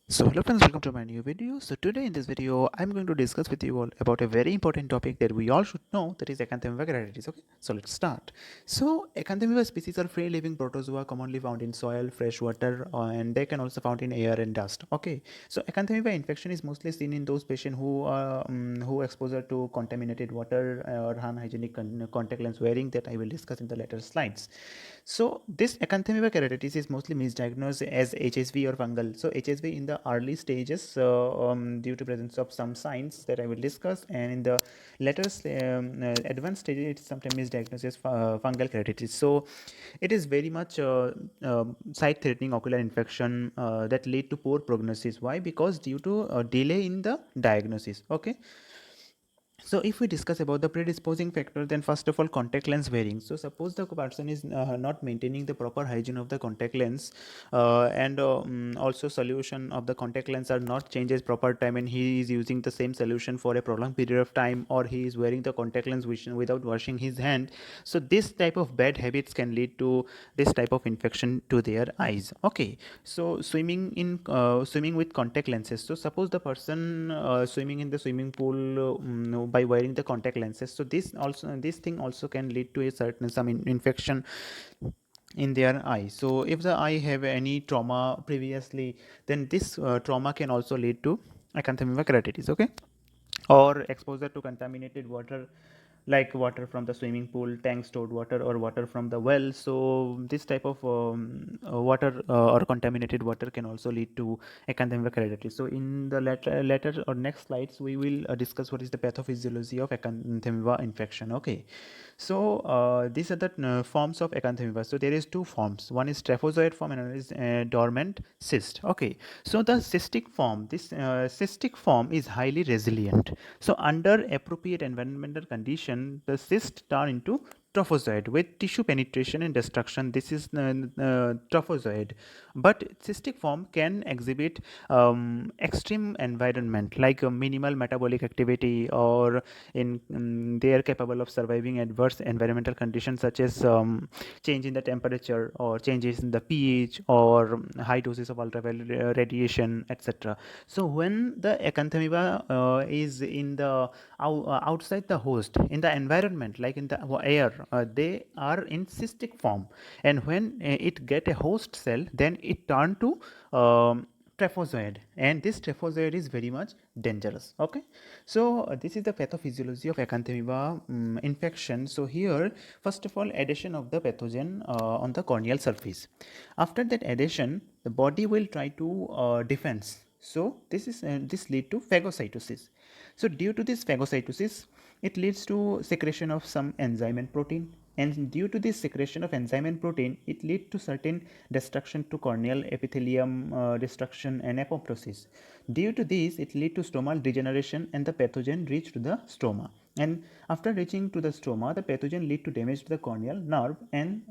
So hello friends, welcome to my new video. So today in this video I'm going to discuss with you all about a very important topic that we all should know, that is Acanthamoeba keratitis. Okay, so let's start. So Acanthamoeba species are free living protozoa commonly found in soil, fresh water, and they can also found in air and dust. Okay, so Acanthamoeba infection is mostly seen in those patients who exposure to contaminated water or unhygienic contact lens wearing, that I will discuss in the later slides. So this Acanthamoeba keratitis is mostly misdiagnosed as HSV or fungal. So HSV in the early stages due to presence of some signs that I will discuss, and in the later advanced stages it's sometimes misdiagnosed as fungal keratitis. So it is very much sight-threatening ocular infection that lead to poor prognosis. Why? Because due to delay in the diagnosis. Okay, so if we discuss about the predisposing factor, then first of all, contact lens wearing. So suppose the person is not maintaining the proper hygiene of the contact lens, and also solution of the contact lens are not changed at proper time, and he is using the same solution for a prolonged period of time, or he is wearing the contact lens without washing his hand. So this type of bad habits can lead to this type of infection to their eyes. Okay, so swimming with contact lenses. So suppose the person swimming in the swimming pool by wearing the contact lenses, so this thing also can lead to a certain some infection in their eye. So if the eye have any trauma previously, then this trauma can also lead to acanthamoeba keratitis. Okay, or exposure to contaminated water, like water from the swimming pool, tank stored water, or water from the well. So this type of water or contaminated water can also lead to acanthamoeba keratitis. So in the later or next slides we will discuss what is the pathophysiology of acanthamoeba infection. Okay, so these are the forms of acanthamoeba. So there is two forms. One is trophozoite form and another is dormant cyst. Okay, so the cystic form is highly resilient. So under appropriate environmental condition, the cyst turn into trophozoid with tissue penetration and destruction. This is trophozoid, but cystic form can exhibit extreme environment like minimal metabolic activity, or they are capable of surviving adverse environmental conditions such as change in the temperature, or changes in the pH, or high doses of ultraviolet radiation, etc. So when the acanthamoeba is in the outside the host, in the environment like in the air, they are in cystic form, and when it get a host cell, then it turn to trophozoid, and this trophozoid is very much dangerous. Okay, so this is the pathophysiology of acanthamoeba infection. So here, first of all, adhesion of the pathogen on the corneal surface. After that adhesion, the body will try to defense. So this lead to phagocytosis. So due to this phagocytosis, it leads to secretion of some enzyme and protein, and due to this secretion of enzyme and protein, it leads to certain destruction to corneal epithelium, destruction and apoptosis. Due to this, it leads to stromal degeneration, and the pathogen reach to the stroma, and after reaching to the stroma, the pathogen lead to damage to the corneal nerve, and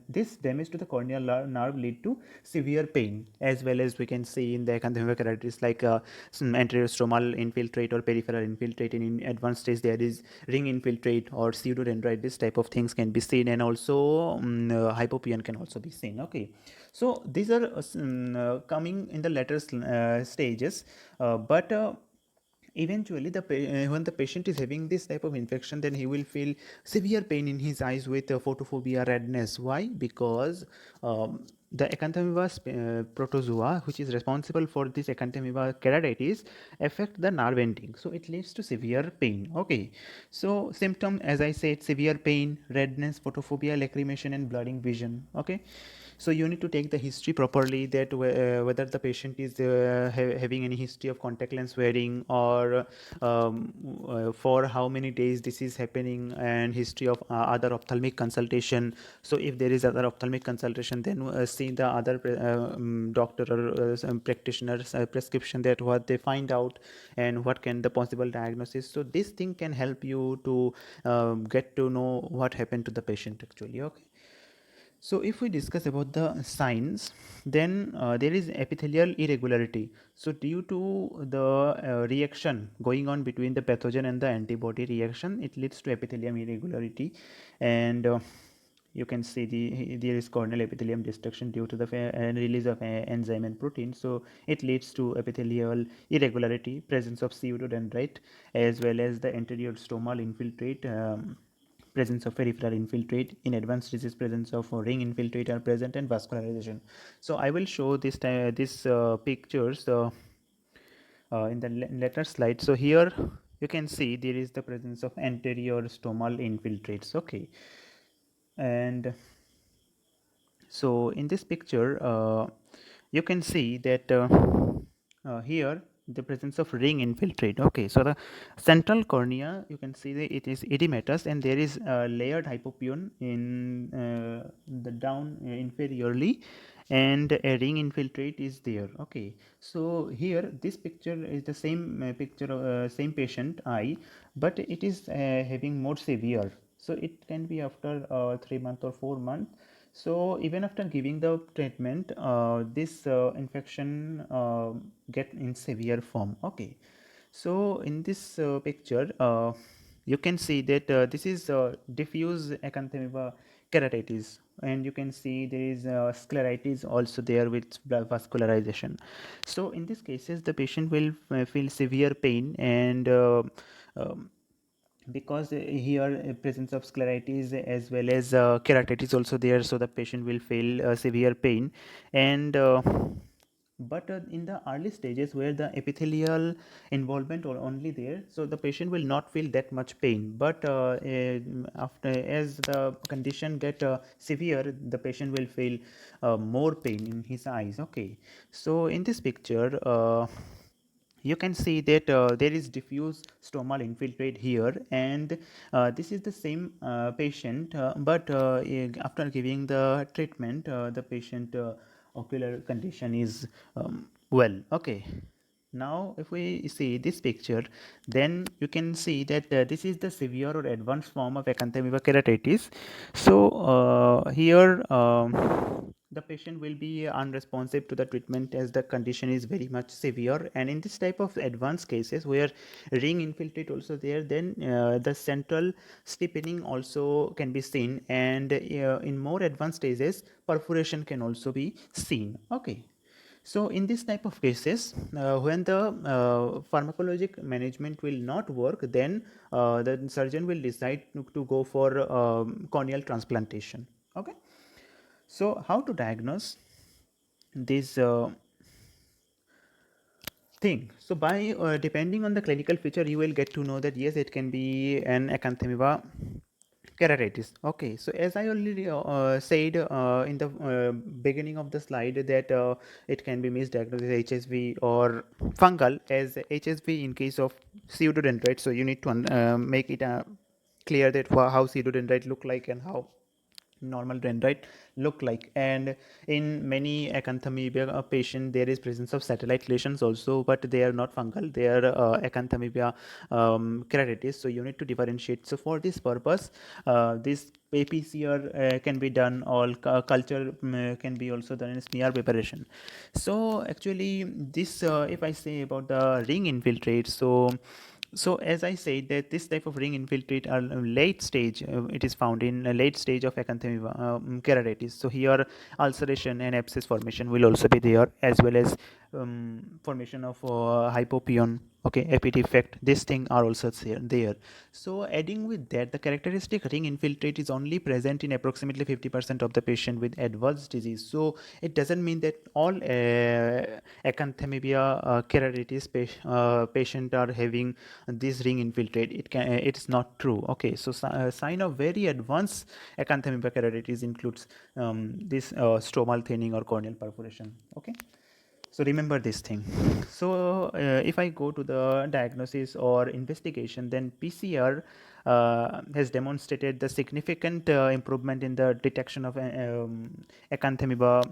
this damage to the corneal nerve lead to severe pain, as well as we can see in the acanthamoeba keratitis, like some anterior stromal infiltrate or peripheral infiltrate, and in advanced stage there is ring infiltrate or pseudodendrite. This type of things can be seen, and also hypopion can also be seen. Okay, so these are coming in the later stages, but eventually when the patient is having this type of infection, then he will feel severe pain in his eyes with photophobia, redness. Why? Because the acanthamoeba protozoa, which is responsible for this acanthamoeba keratitis, affect the nerve ending, so it leads to severe pain. Okay, so symptom, as I said, severe pain, redness, photophobia, lacrimation, and blurring vision. Okay, so you need to take the history properly, that whether the patient is having any history of contact lens wearing, or for how many days this is happening, and history of other ophthalmic consultation. So if there is other ophthalmic consultation, then see the other doctor or some practitioner's prescription, that what they find out and what can the possible diagnosis. So this thing can help you to get to know what happened to the patient actually. Okay, so if we discuss about the signs, then there is epithelial irregularity. So due to the reaction going on between the pathogen and the antibody reaction, it leads to epithelium irregularity, and you can see there is corneal epithelium destruction due to the release of enzyme and protein. So it leads to epithelial irregularity, presence of pseudodendrite, as well as the anterior stromal infiltrate. Presence of peripheral infiltrate. In advanced disease, presence of ring infiltrate are present, and vascularization. So I will show this pictures in the later slide. So here you can see there is the presence of anterior stromal infiltrates. Okay, and so in this picture you can see that here the presence of ring infiltrate. Okay, so the central cornea, you can see that it is edematous, and there is a layered hypopyon in the down inferiorly, and a ring infiltrate is there. Okay, so here this picture is the same picture of same patient eye, but it is having more severe. So it can be after 3 months or 4 months. So even after giving the treatment, this infection get in severe form. Okay, so in this picture you can see that this is diffuse acanthamoeba keratitis, and you can see there is scleritis also there with blood vascularization. So in these cases the patient will feel severe pain, and um, because here presence of scleritis as well as keratitis also there, so the patient will feel severe pain. And but in the early stages where the epithelial involvement are only there, so the patient will not feel that much pain, but after as the condition get severe, the patient will feel more pain in his eyes. Okay, so in this picture you can see that there is diffuse stromal infiltrate here, and this is the same patient, but after giving the treatment the patient ocular condition is well. Okay, now if we see this picture, then you can see that this is the severe or advanced form of acanthamoeba keratitis. So here the patient will be unresponsive to the treatment as the condition is very much severe. And in this type of advanced cases where ring infiltrate also there, then the central stiffening also can be seen, and in more advanced stages perforation can also be seen. Okay, so in this type of cases, when the pharmacologic management will not work, then the surgeon will decide to go for corneal transplantation. Okay, so how to diagnose this thing? So by depending on the clinical feature, you will get to know that yes, it can be an acanthamoeba keratitis. Okay, so as I already said in the beginning of the slide, that it can be misdiagnosed as HSV or fungal as HSV in case of pseudodendrite. So you need to make it clear that how pseudodendrite look like and how normal dendrite look like. And in many acanthamoeba patient there is presence of satellite lesions also, but they are not fungal, they are acanthamoeba keratitis. So you need to differentiate. So for this purpose this APCR can be done, all culture can be also done in smear preparation. So actually this if I say about the ring infiltrate, so as I said that this type of ring infiltrate are late stage, it is found in a late stage of acanthamoeba keratitis. So here ulceration and abscess formation will also be there, as well as formation of hypopyon, okay, epi defect, this thing are also there. So adding with that, the characteristic ring infiltrate is only present in approximately 50% of the patient with advanced disease. So it doesn't mean that all acanthamoeba keratitis patient are having this ring infiltrate. It's not true. Okay, so sign of very advanced acanthamoeba keratitis includes this stromal thinning or corneal perforation. Okay, so remember this thing. So if I go to the diagnosis or investigation, then PCR has demonstrated the significant improvement in the detection of acanthamoeba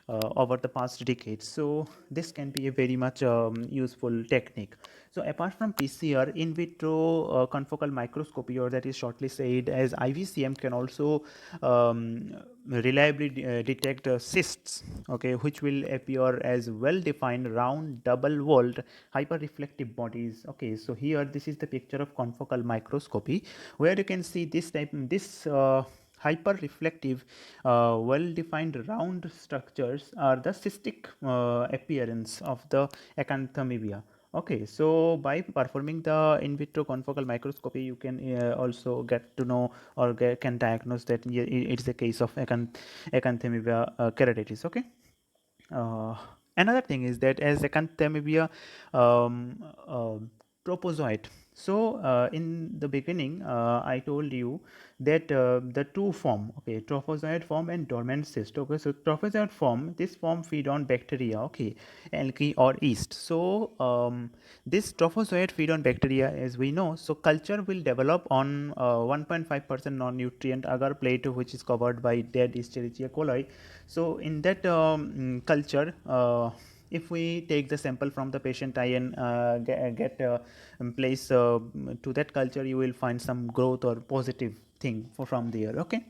over the past decades. So this can be a very much useful technique. So apart from PCR, in vitro confocal microscopy, or that is shortly said as IVCM, can also reliably detect cysts, okay, which will appear as well defined round double walled hyperreflective bodies. Okay, so here this is the picture of confocal microscopy, where you can see this hyper-reflective, well-defined round structures are the cystic appearance of the Acanthamoeba. Okay, so by performing the in vitro confocal microscopy, you can also get to know or can diagnose that it's a case of Acanthamoeba keratitis. Okay. Uh, Another thing is that as Acanthamoeba um, uh, tropozoite. So in the beginning, I told you that the two form, okay, trophozoite form and dormant cyst. Okay, so trophozoite form, this form feed on bacteria, okay, algae or yeast. So this trophozoite feed on bacteria, as we know. So culture will develop on 1.5% non-nutrient agar plate, which is covered by dead Escherichia coli. So in that culture, if we take the sample from the patient eye and get place to that culture, you will find some growth or positive thing from there. Okay,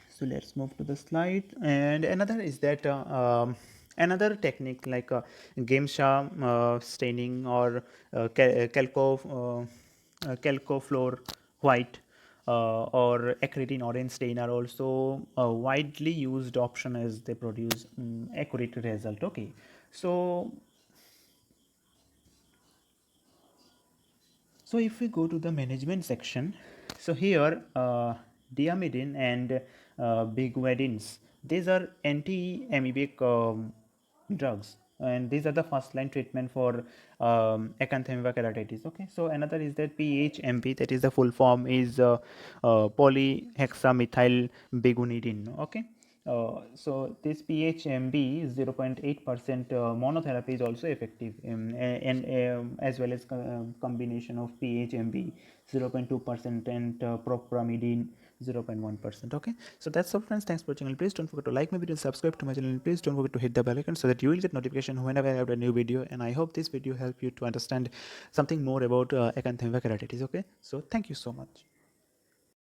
so let's move to the slide. And another is that another technique like Gemsha staining or calcofluor white or acridine orange stain are also a widely used option as they produce accurate result. Okay, so if we go to the management section, so here diamidine and biguanidines, these are anti-amoebic drugs, and these are the first line treatment for Acanthamoeba keratitis. Okay, so another is that PHMB, that is the full form is polyhexamethyl biguanidine. Okay, so this PHMB 0.8% monotherapy is also effective, and as well as combination of PHMB 0.2% and propramidine 0.1%. Okay, so that's all friends. Thanks for watching. Please don't forget to like my video and subscribe to my channel. And please don't forget to hit the bell icon so that you will get notification whenever I have a new video. And I hope this video help you to understand something more about Acanthamoeba keratitis. Okay, so thank you so much.